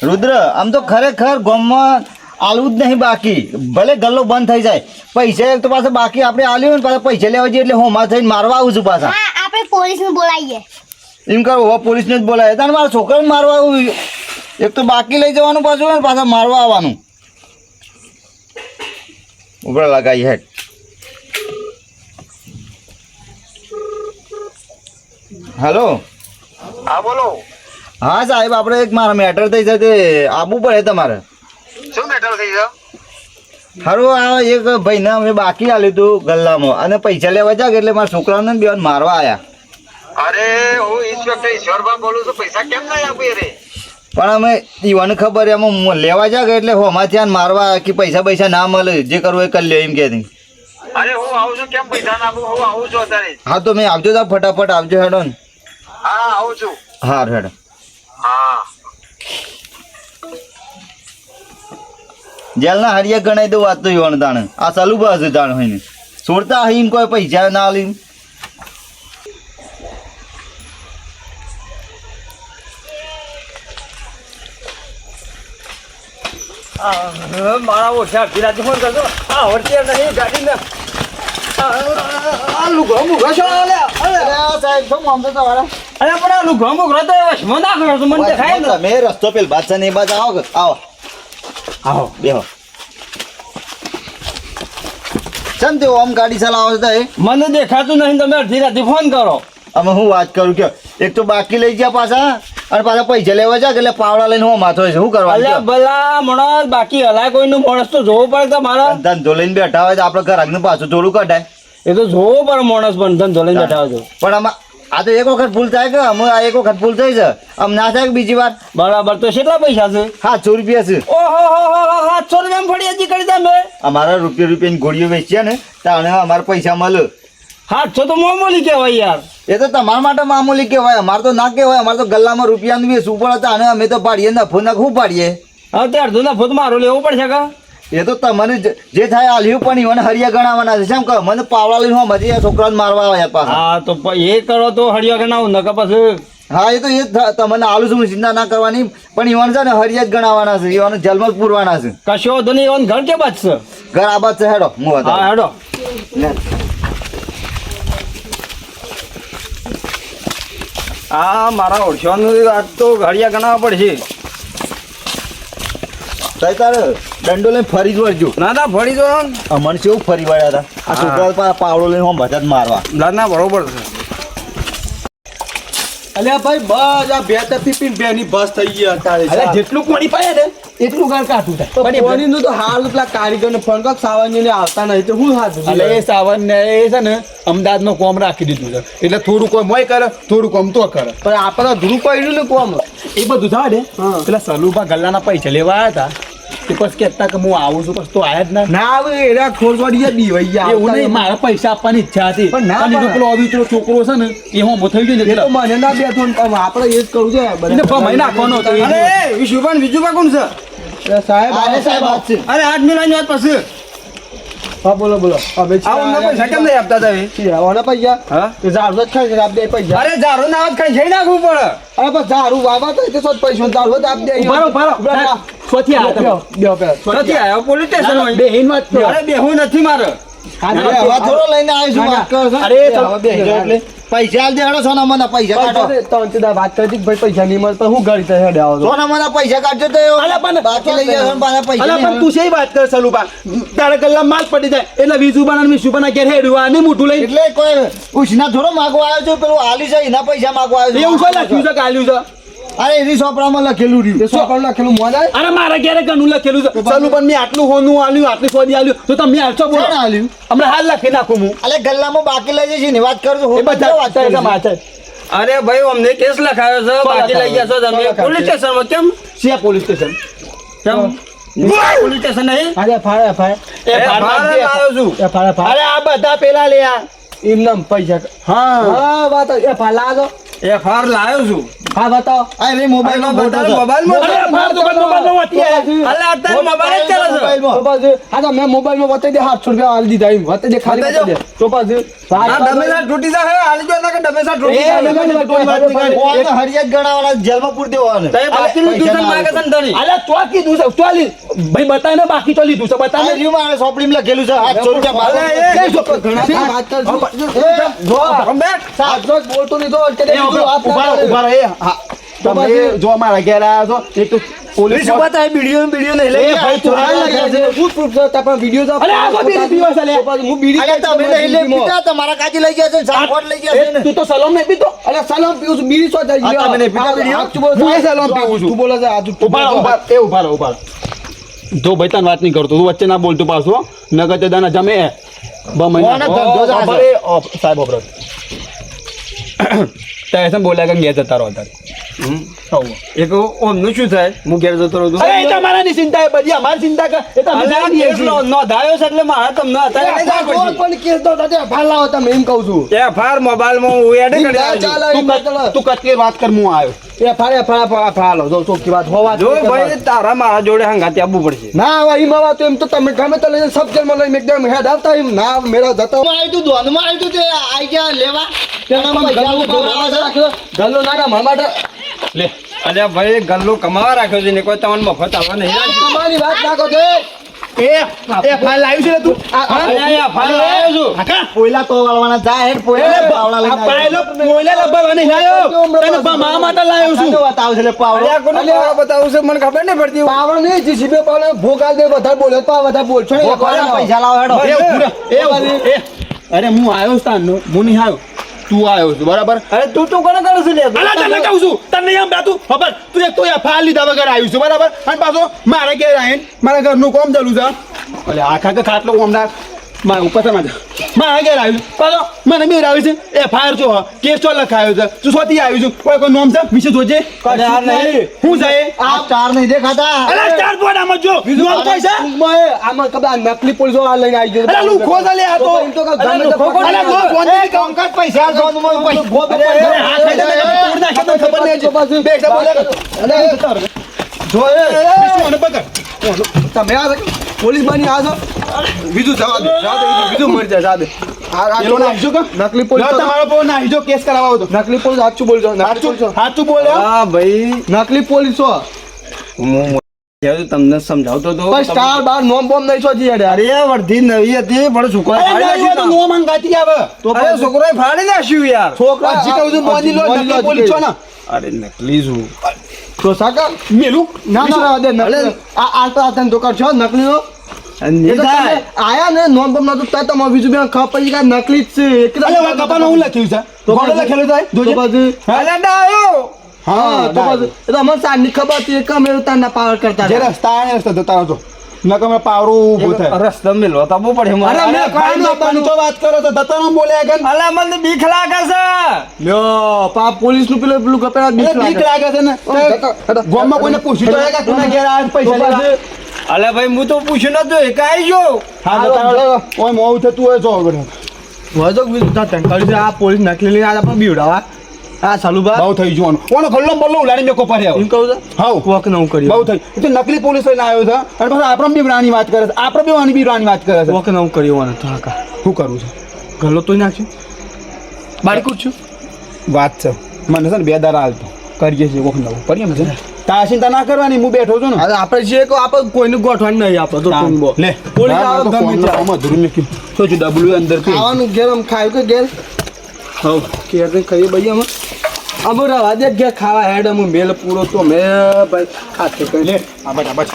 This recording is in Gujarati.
રુદ્ર આમ તો ખરેખર ગામમાં આલવું જ નહીં બાકી ભલે ગલ્લો બંધ થઈ જાય પૈસા એક તો પાછા બાકી આપણે આલ્યું ને પાછા પૈસા લેવા જઈએ એટલે હોમાં થઈને મારવા આવું છું પાછા આપણે પોલીસને બોલાવીએ એમ કરો હવે પોલીસને જ બોલાય તારે મારા છોકરાને મારવા આવું એક તો બાકી લઈ જવાનું પાછું ને પાછા મારવા આવવાનું ઉપર લગાવી હેઠ હેલો હા બોલો. હા સાહેબ આપણે એક મારા મેટર થઈ છે તે આવવું પડે તમારે શું મેટર થઈ છે? હારું આ એક ભાઈને અમે બાકી આલ્યું હતું ગલ્લામાં અને પૈસા લેવા જાગ એટલે મારા છોકરાઓને બે મારવા આવ્યા. અરે હું ઇન્સ્પેક્ટર ઈશ્વરભાઈ બોલું છું. પૈસા કેમ નહીં આપી રે? પણ અમે ઈવાને ખબર એમાં લેવા જાગ એટલે હોમાંથી મારવા કે પૈસા ના મળે જે કરવું એ કરી લે એમ કે અરે હું આવું છું. કેમ પૈસા ના આપું? હું આવું છું અત્યારે. હા તો મેં આવજો તા ફટાફટ આવજો હેડો ને. હા આવું છું. હા હેડો. હા જેલના હરિયા ગણાઈ દઉં વાત તો ઈવાને તાણે આ ચાલુ બસ તાણે હોય ને છોડતા અહીં કોઈ પૈસા ના લી મારા ઓછા અડધી ફોન કરજો. આ હોટલ નહીં ગાડી ને લુગડો મુગડો છો. સાહેબ શું આમ તો તમારા અરે પણ આ લુગડો મુગડો તો વશમાં નાખ્યો તો મને દેખાય ને. તમે રસ્તો પેલ બાદશાહ ને એ બાદ આવો આવો આવો બેહો ચમ તે ઓમ ગાડી ચલાવો છો એ મને દેખાતું નહીં. તમે અડધી રાતે ફોન કરો. અમે હું વાત કરું કે એક તો બાકી લઈ ગયા પાછા અને પાછા પૈસા લેવા જાય એટલે પાવડા લઈને હું માથો છે શું કરવા અલ્યા ભલા માણસ બાકી હલાય કોઈનું માણસ તો જોવું પડે તમારા. ધંધો લઈને બેઠા હોય તો આપણે ઘર આગનું પાછું થોડું કઢાય એ તો જોવું પડે માણસ પણ ધંધો લઈને બેઠા હોય તો. પણ આમાં આ તો એક વખત ભૂલ થાય કે અમે આ એક વખત ભૂલ થઈ છે આમ ના થાય કે બીજી વાર બરાબર તો કેટલા પૈસા છે? 700 રૂપિયા છે. ઓહો હો 700 રૂપિયા ફળી હજી કરી તમે. અમારા રૂપિયાની ગોળીઓ વેચ્યા ને તાણે અમારે પૈસા મળે. 700 તો મામૂલી કહેવાય યાર. એ તો તમારા માટે મામૂલી કહેવાય અમારે તો ના કહેવાય. અમારે તો ગલ્લામાં રૂપિયાનું વેચવું પડે હતા અને અમે તો પાડીએ નફો ના શું પાડીએ. હવે તે અડધો નફો તો મારો લેવો પડશે કા? એ તો તમને જે થાય આલ્યું પણ ઈવન હરિયા ગણાવવાના છે કેમ કહો મને પાવડા લઈને હું મજી છોકરાને મારવા આવ્યા પાછા. હા તો એ કરો તો હળિયા ગણાવું નકા પછી. હા એ તો એ તમને આલુ છું ચિંતા ના કરવાની પણ ઈવન છે ને હરિયા જ ગણાવવાના છે ઈવન જલમાં જ પૂરવાના છે. કશો વાંધો નહીં. એવાનું ઘર કે બચશે? ઘર આ બાદ છે હેડો હું હા હેડો. હા મારા ઓળખ્યાનું આજ તો ઘડિયા ગણાવવા પડશે. તારે દંડો લઈને ફરી જ વળજો. ના ના ફરી જો અમને કેવું ફરી વળ્યા હતા આ છોકરા પાવડો લઈને હું બધા જ મારવા. ના ના બરોબર છે. અલ્યા ભાઈ બસ આ બે તપી પીને બે ની બસ થઈ ગઈ અત્યારે. અરે જેટલું કોણી પાડે ને એટલું ઘર કાઢું થાય. પાણીનું તો હાલ પેલા કારીગર ને ફોન કર સાવન્ય ને આવતા નહીં તો હું હાથ એટલે એ સાવન ને એ છે ને અમદાવાદ નું કોમ રાખી દીધું છે એટલે થોડું કોમ હોય કરે થોડું કોમ તો કરે પણ આપણે ધ્રુવ પડ્યું ને કોમ એ બધું થાય ને પેલા સલુભા ગલ્લાના પૈસા લેવા આવ્યા હતા તે પછી કહેતા કે હું આવું છું પછી તો આયા જ ના આવે એના ખોરવાડી દીવાઈ ગયા એવું નહીં મારે પૈસા આપવાની ઈચ્છા હતી પણ ના અને એનો પાડે. પેલો અવિત્રો છોકરો છે ને એ હું થઈ ગયો ને એ તો મને ના બેઠો ને પણ આપણે એ જ કરવું છે એટલે ભમાઈ નાખવાનો હતો એ. અરે વિશુભાઈ બીજું કા કોણ છે? અરે સાહેબ અરે સાહેબ વાત છે. અરે 8 મિનિટની વાત પછી. હા બોલો બોલો હવે આ અમને પૈસા કેમ નહીં આપતા તમે? ઓના પૈસા હા એ ઝાડુ જ ખાઈ આપ દે પૈસા અરે જારો ના આવાજ કઈ જઈ નાખવું પડે. અરે પણ ઝાડુ વાવા તો એ તો પૈસા ઝાડુ જ આપ દે ઉભા સ્વથી આવ્યા તમે. નથી આવ્યો પોલીસ સ્ટેશન હોય. બેહીન વાત કરો. અરે બેહું નથી મારે. અરે હવા થોડો લઈને આવ્યો છું વાત કરો છો. અરે હવે બેસજો એટલે પૈસા આલ દેડો સોના મને પૈસા કાઢો. વાત કરી ભાઈ પૈસા નહીં મળતા હું ઘડી થઈ હેડે આવો સોના મને પૈસા કાઢજો તો બાકી લઈ ગયા પાછા પૈસા અલા પણ તું શેની વાત કર સલુભા તારા ગલ્લા માલ પડી જાય એટલે વીજુબાના ને વિશુબાના ઘેર હેડવા ને મોઢું લઈને એટલે કોઈ ઉછના થોડો માગવા આવ્યો છું પેલું આલી છે એના પૈસા માગવા આવ્યો એવું છે લખ્યું છે કાલ્યું છે. અરે એની સોપડામાં લખેલું રહ્યું સોપડ લખેલું મોન આવે અરે મારા ઘેરે ઘણું લખેલું છે સલુભાન મેં આટલું હોનું આલ્યું આટલી સોદી આલ્યું તો તમે હાલશો બોલો કોણ આલ્યું? હમણાં હાલ લખી નાખું હું અલે ગલ્લામાં બાકી લઈ જશે ને વાત કરજો એ બધા વાત કરે છે માથે. અરે ભાઈ અમને કેસ લખાયો છે બાકી લઈ ગયા છો તમે પોલીસ સ્ટેશનમાં. કેમ સિયા પોલીસ સ્ટેશન કેમ પોલીસ સ્ટેશન નહીં? અરે ફાળે ફાળે એ ભારે લાવ્યો છું. એ ફાળે ફાળે અરે આ બધા પેલા લે આ એમ નામ પૈસા હા હા વાત એ ફાળા આગો FR લાવ્યો છું. હા બતાવો આ રે મોબાઈલમાં ફોટો છે. અરે ફાર તો કોઈ મોબાઈલમાં વાતી હે. અલે અત્યારે મોબાઈલ જ ચાલે છે. મોબાઈલમાં. તો પાછું હા તો મેં મોબાઈલમાં બતાવી દે 800 રૂપિયા આલી દીધા એમ બતાવી દે ખાલી બતાવી બતાવી દે તો પાછું આ ડમેસા તૂટી જાય હાલી જો ના કે ડમેસા એ તૂટી જાય કોઈ વાત નહીં કરી. ઓને હરિયત ગણાવાળા જેલમાં પૂરી દેવાને. તઈ બાકી લીધું છે માગે છે ને ધણી. અલે તો કીધું છે તો ભાઈ બતાય ને બાકી તો લીધું છે બતાય આ રહ્યું મારે સોપડીમાં લખેલું છે 800 રૂપિયા મારે. ઘણા વાત કરશું બેઠ. રોજ બોલતો નહીં તો અત્યારે એ બીજું વાત ના ઉભા કરે. ઉભા રહે હા તમે જો મારા ઘેર આવ્યા છો એક તો પોલીસ શું બતાય વિડિયો નહીં એ ભાઈ ચોરાઈ લાગ્યા છે. શું proof છે? તારા પાસે video તો અલે આ તો બીડી પીવા છે લે. તો પાછું હું બીડી અરે તમે નહીં લે પીતા તમારા કાજી લઈ ગયા છે સાખોટ લઈ ગયા છે ને. તું તો સલામ નહીં પીતો અરે સલામ પીવું છું બીડી શું જાય? આ તમે નહીં પીતા બીડી? સાચું બોલો છો. હું એ સલામ પીવું છું. તું બોલે છે આ તું ઉભા રહો, ઉભા રહો. એ ઉભા રહો, ઉભા રહો. જો ભાઈ તને વાત નહીં કરતો તું વચ્ચે ના બોલતું પાછું નગર તે દાના જમે કોને ધંધો છે આ? સાહેબ અપરાધ તે બોલ્યા કે ઘેર જતા રહો અત્યારે એક ઓમનું શું થાય હું ઘેર જતો રહું છું. અરે એ તમારાની ચિંતા એ બધી અમારી ચિંતા કર એ તો અમે અલે આ જાણીએ કેસ છીએ. નોંધાયો છે એટલે મારે તમને અત્યારે અરે નહીં કોઈ પણ કેસ તો તાતે ફાલ લાવો તમે એમ કહું છું. FR મોબાઈલમાં હું એડ કરી ના આલજો. ચાલે તું એમ કર- ચાલે. તું કટકે વાત કર હું આવ્યો એ ફાળો જો ચોખ્ખી વાત હોવા જો ભાઈ તારા મારા જોડે હંગાતી આવવું પડશે. ના હવે એમાં વાત એમ તો તમે ગમે તો લઈને સબ જેલમાં લઈને એકદમ હેડ આવતા એમ ના મેળા જતો આવ્યું તું ધોનમાં આવ્યું તું તે આઈ ગયા લેવા તેના પૈસા ઉભા છે. ગલ્લો નાખા મારા માટે લે અલ્યા ભાઈ ગલ્લો કમાવા રાખ્યો છે ને કોઈ તમને મફત આવવા નહીં રાખ્યું. તમારી વાત નાખો છે એ ફાઇલ આવ્યું છે ને તું અલ્યા ફાઇલ લાવ્યો છું. હાકા પોયલા તો વાળવાના જા હેડ પોયલા પાવડા લઈને આ પાયલો મોયલા લબ્બા નહીં લાયો તને મા માટે લાયો છું બતાવ છે લે પાવડો અલ્યા કોને પાવડો બતાવું છે મને ખબર નહીં પડતી. પાવર નહીં જીસીબી પાવર ભોગાલ દે બધા બોલે તો બધા બોલશો ને પૈસા લાવો હેડો એ ઉભું રહે, એ ઉભું રહે, એ. અરે હું આવ્યો છું તાનનો હું નહીં આવ્યો તું આવ્યો છું બરાબર અરે તું તો કોને કરું છું લે અલા તને કહું છું તને એમ તું ખબર તું એક તો ફાલ લીધા વગર આવ્યું છું બરાબર અને પાછો મારે ઘેર આવીને મારા ઘરનું કોમ ચાલુ છે એટલે આખા કે ખાટલો કોમદાર મારા ઉપર છે મારા ઘેર આવ્યું પાછો મને બેર આવ્યું છે FIR છો કેસ તો લખાયો છે તું શોથી આવ્યું છું કોઈ કોઈ નોમ છે વિશે જોજે કશું નહીં. હું છે આ સ્ટાર નહીં દેખાતા અલા ચાર બોર્ડ આમ જો નોમ કોઈ છે આમાં કબા નકલી પોલીસો આ લઈને આવી ગયો અલા લુખો છે લે આ તો એમ તો ગમે અલા તે લુખો કોણ પકડી લે લે. કોણ કંકાટ પૈસા સોનમાં પૈસા અરે હા ખાઈ દે તોડ નાખે તને ખબર નહીં હજી. બે એકદમ બોલે જો એ વિષ્ણુ પકડ તમે આ પોલીસ બની આ છો બીજું જવા દે બીજું મરી જાય જા દે એલો નાખજો કે નકલી લો પોલીસ તમારો પો નાખજો કેસ કરાવવો તો નકલી પોલીસ સાચું બોલજો નકલી સાચું પોલીસો સાચું બોલ્યો હા ભાઈ નકલી પોલીસો હું તમને સમજાવતો તો પણ સ્ટાર બાર નોમ બોમ નહીં છો જી અરે વર્ધી નવી હતી પણ છોકરા અરે નહીં હોય તો નો મંગાતી આવે તો અરે છોકરોએ ફાડી નાખ્યું યાર. છોકરા હજી કહું છું મોદી લો નકલી પોલીસ છો ને અરે નકલી છું. તો સાકા મેલું ના ના દે નકલી આ તો આ તને દુકાન છો નકલી નો નહીં થાય. આયા ને નોમ બોમ નતું તા તમારે બીજું બે ખબર પડી કે નકલી જ છે એકદમ અરે હવે કપામાં હું લખ્યું છે ગોળો લખેલું થાય તો જોજે પછી અરે ડાયો. હા તો પછી એ તો અમને સાંજની ખબર હતી એક અમે તારના પાવર કરતા જે હતા. રસ્તા આવે રસ્તા જતા રહો નકર પાવરું ઊભું થાય રસ્તો મેલવો તો બહુ પડે મારે. અરે મેં ભાઈ નો પંચો વાત કરો તો દત્તાનો બોલ્યા કે અલા મને બીક લાગે છે. લ્યો પા પોલીસ નું પેલું કપડા બીક બીક લાગે લાગે છે ને ગામમાં કોઈને પૂછ્યું તો હે કે કોના ઘેર આ પૈસા લેવા અલે ભાઈ હું તો પૂછ્યું નતું એક આવી ગયો. હા બતાવો ઓય મોવું થતું હોય જો આગળ હોય તો બીજું તા ટંકાળી છે આ પોલીસ નકલી લઈને આ પણ બીવડાવા આ સાલુબા બહુ થઈ ગયું ઓનો ખલ્લો બલ્લો ઉલાડી મેકો પડ્યો એમ કહું છે હાઉ કોક નવું કર્યું બહુ થઈ એ તો નકલી પોલીસ લઈને આવ્યો છે અને પાછો આપણે બી રાની વાત કરે છે આપણે બી વાની બી રાની વાત કરે છે કોક નવું કર્યું મને તો હાકા શું કરું છે ગલ્લો તો નાખ્યું બારી કૂટશું વાત છે મને છે ને બે દારા હાલતો કરીએ છીએ કોક નવું કરીએ છે ને તારા ચિંતા ના કરવાની હું બેઠો છું ને અરે આપણે છીએ કે આપણે કોઈને ગોઠવાનું નહીં આપણે તો ટૂંબો લે પોલીસ આવે ગમે ત્યાં. આમાં ધૂળ મેક્યું તો જો ડબલું અંદર થી ખાવાનું ઘેર આમ ખાયું કે ઘેર હાઉ ઘેર ને ખાઈએ ભાઈ અમે રવા દે ઘેર ખાવા હેડ અમે મેલ પૂરો તો મેં ભાઈ ખાતે કરી લે આ બટ